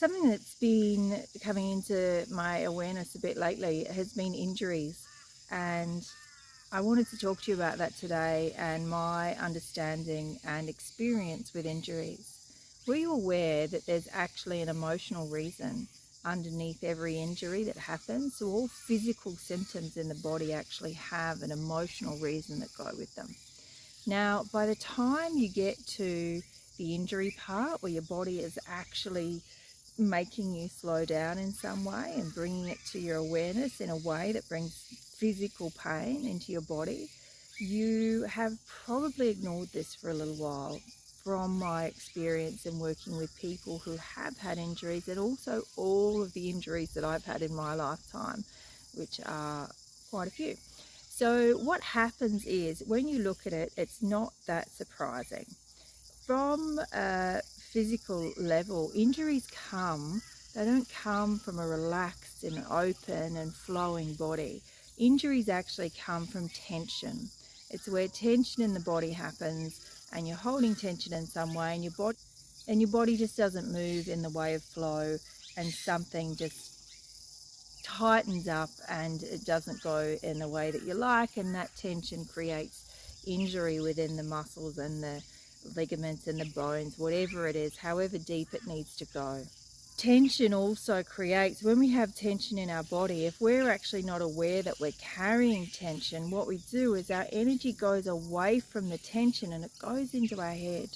Something that's been coming into my awareness a bit lately has been injuries, and I wanted to talk to you about that today and my understanding and experience with injuries. Were you aware that there's actually an emotional reason underneath every injury that happens? So all physical symptoms in the body actually have an emotional reason that go with them. Now, by the time you get to the injury part where your body is actually making you slow down in some way and bringing it to your awareness in a way that brings physical pain into your body, you have probably ignored this for a little while. From my experience in working with people who have had injuries, and also all of the injuries that I've had in my lifetime, which are quite a few. So what happens is, when you look at it, it's not that surprising. From a physical level, injuries come, they don't come from a relaxed and open and flowing body. Injuries actually come from tension. It's where tension in the body happens, and you're holding tension in some way, and your body just doesn't move in the way of flow, and something just tightens up and it doesn't go in the way that you like, and that tension creates injury within the muscles and the ligaments and the bones, whatever it is, however deep it needs to go. Tension also creates, when we have tension in our body, if we're actually not aware that we're carrying tension, what we do is our energy goes away from the tension and it goes into our head.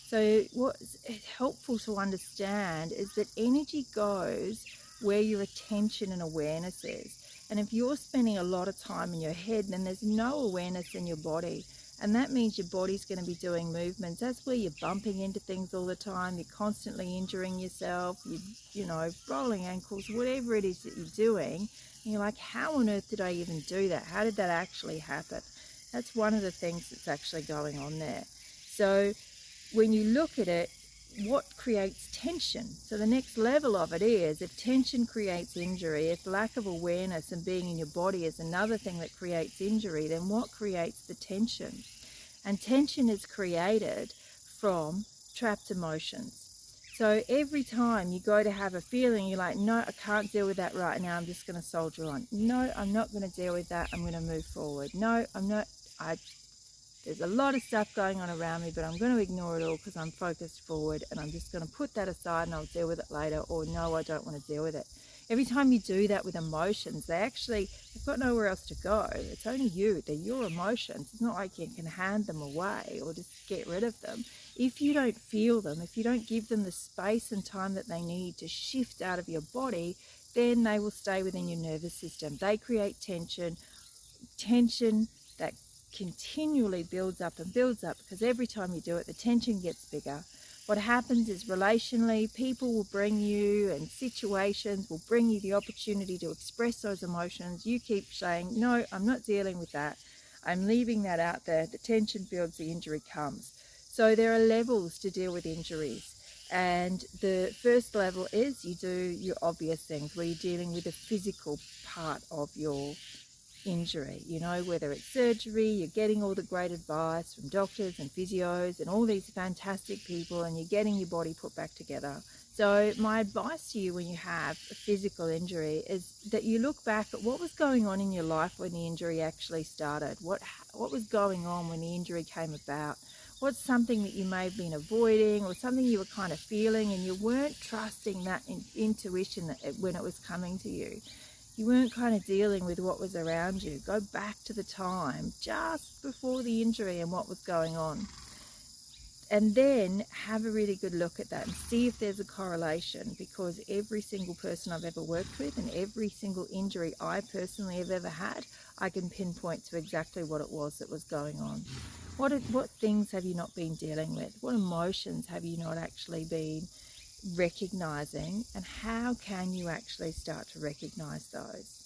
So what's helpful to understand is that energy goes where your attention and awareness is. And if you're spending a lot of time in your head, then there's no awareness in your body. And that means your body's going to be doing movements. That's where you're bumping into things all the time. You're constantly injuring yourself. You rolling ankles, whatever it is that you're doing. And you're like, how on earth did I even do that? How did that actually happen? That's one of the things that's actually going on there. So when you look at it, what creates tension? So the next level of it is, if tension creates injury, if lack of awareness and being in your body is another thing that creates injury, then what creates the tension? And tension is created from trapped emotions. So every time you go to have a feeling, you're like, no, I can't deal with that right now. I'm just going to soldier on. No, I'm not going to deal with that. I'm going to move forward. No, I'm not. There's a lot of stuff going on around me, but I'm going to ignore it all because I'm focused forward, and I'm just going to put that aside and I'll deal with it later. Or no, I don't want to deal with it. Every time you do that with emotions, they've got nowhere else to go. It's only you. They're your emotions. It's not like you can hand them away or just get rid of them. If you don't feel them, if you don't give them the space and time that they need to shift out of your body, then they will stay within your nervous system. They create tension that continually builds up and builds up, because every time you do it, the tension gets bigger. What happens is, relationally, people will bring you, and situations will bring you the opportunity to express those emotions. You keep saying, no, I'm not dealing with that. I'm leaving that out there. The tension builds, the injury comes. So there are levels to deal with injuries. And the first level is, you do your obvious things where you're dealing with the physical part of your injury, whether it's surgery. You're getting all the great advice from doctors and physios and all these fantastic people, and you're getting your body put back together. So my advice to you when you have a physical injury is that you look back at what was going on in your life when the injury actually started. What was going on when the injury came about? What's something that you may have been avoiding, or something you were kind of feeling and you weren't trusting that intuition when it was coming to you? You weren't kind of dealing with what was around you. Go back to the time just before the injury and what was going on. And then have a really good look at that and see if there's a correlation, because every single person I've ever worked with and every single injury I personally have ever had, I can pinpoint to exactly what it was that was going on. What things have you not been dealing with? What emotions have you not actually been recognizing, and how can you actually start to recognize those?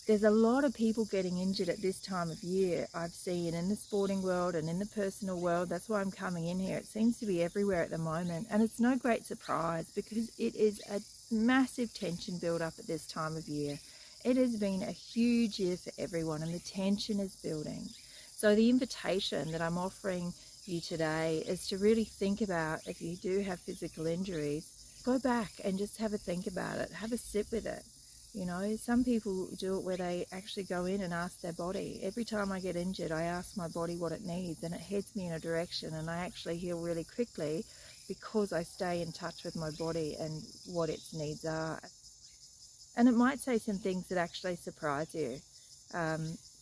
There's a lot of people getting injured at this time of year. I've seen in the sporting world and in the personal world. That's why I'm coming in here. It seems to be everywhere at the moment, and it's no great surprise, because it is a massive tension build up at this time of year. It has been a huge year for everyone, and the tension is building. So the invitation that I'm offering you today is to really think about, if you do have physical injuries, go back and just have a think about it, have a sit with it. You know, some people do it where they actually go in and ask their body. Every time I get injured, I ask my body what it needs, and it heads me in a direction, and I actually heal really quickly because I stay in touch with my body and what its needs are. And it might say some things that actually surprise you.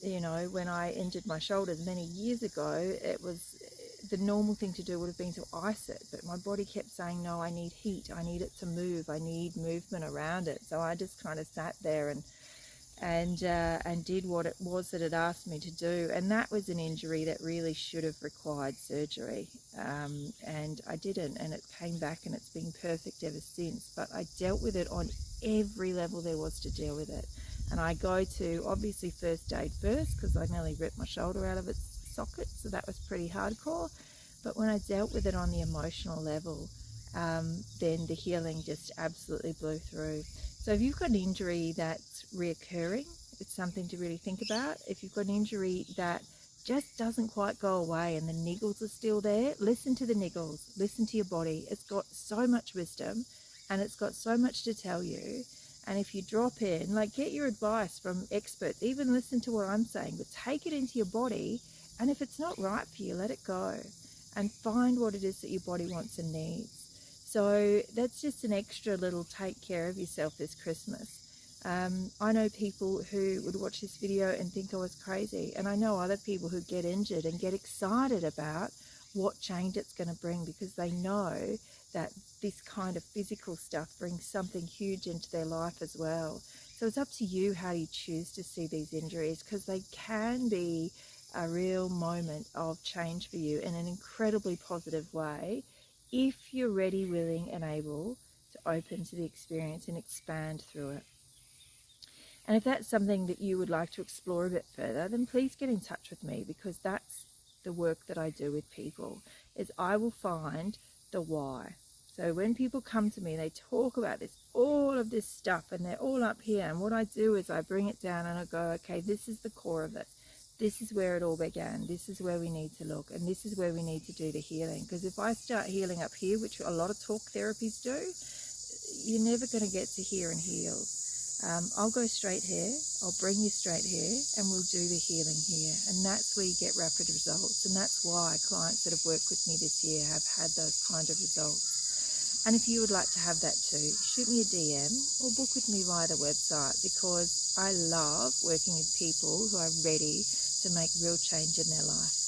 You know, when I injured my shoulders many years ago, it was the normal thing to do would have been to ice it, but my body kept saying, no, I need heat, I need it to move, I need movement around it. So I just kind of sat there and did what it was that it asked me to do. And that was an injury that really should have required surgery, and I didn't, and it came back and it's been perfect ever since. But I dealt with it on every level there was to deal with it. And I go to obviously first aid first, because I nearly ripped my shoulder out of its socket, so that was pretty hardcore. But when I dealt with it on the emotional level, then the healing just absolutely blew through. So if you've got an injury that's reoccurring, it's something to really think about. If you've got an injury that just doesn't quite go away and the niggles are still there, listen to the niggles, listen to your body. It's got so much wisdom and it's got so much to tell you. And if you drop in, like, get your advice from experts, even listen to what I'm saying, but take it into your body. And if it's not right for you, let it go and find what it is that your body wants and needs. So that's just an extra little take care of yourself this Christmas. I know people who would watch this video and think I was crazy, and I know other people who get injured and get excited about what change it's going to bring, because they know that this kind of physical stuff brings something huge into their life as well. So it's up to you how you choose to see these injuries, because they can be a real moment of change for you in an incredibly positive way if you're ready, willing and able to open to the experience and expand through it. And if that's something that you would like to explore a bit further, then please get in touch with me, because that's the work that I do with people, is I will find the why. So when people come to me, they talk about this, all of this stuff, and they're all up here. And what I do is I bring it down and I go, okay, this is the core of it. This is where it all began. This is where we need to look, and this is where we need to do the healing. Because if I start healing up here, which a lot of talk therapies do, you're never going to get to here and heal. I'll go straight here, I'll bring you straight here, and we'll do the healing here. And that's where you get rapid results. And that's why clients that have worked with me this year have had those kind of results. And if you would like to have that too, shoot me a DM or book with me via the website, because I love working with people who are ready to make real change in their life.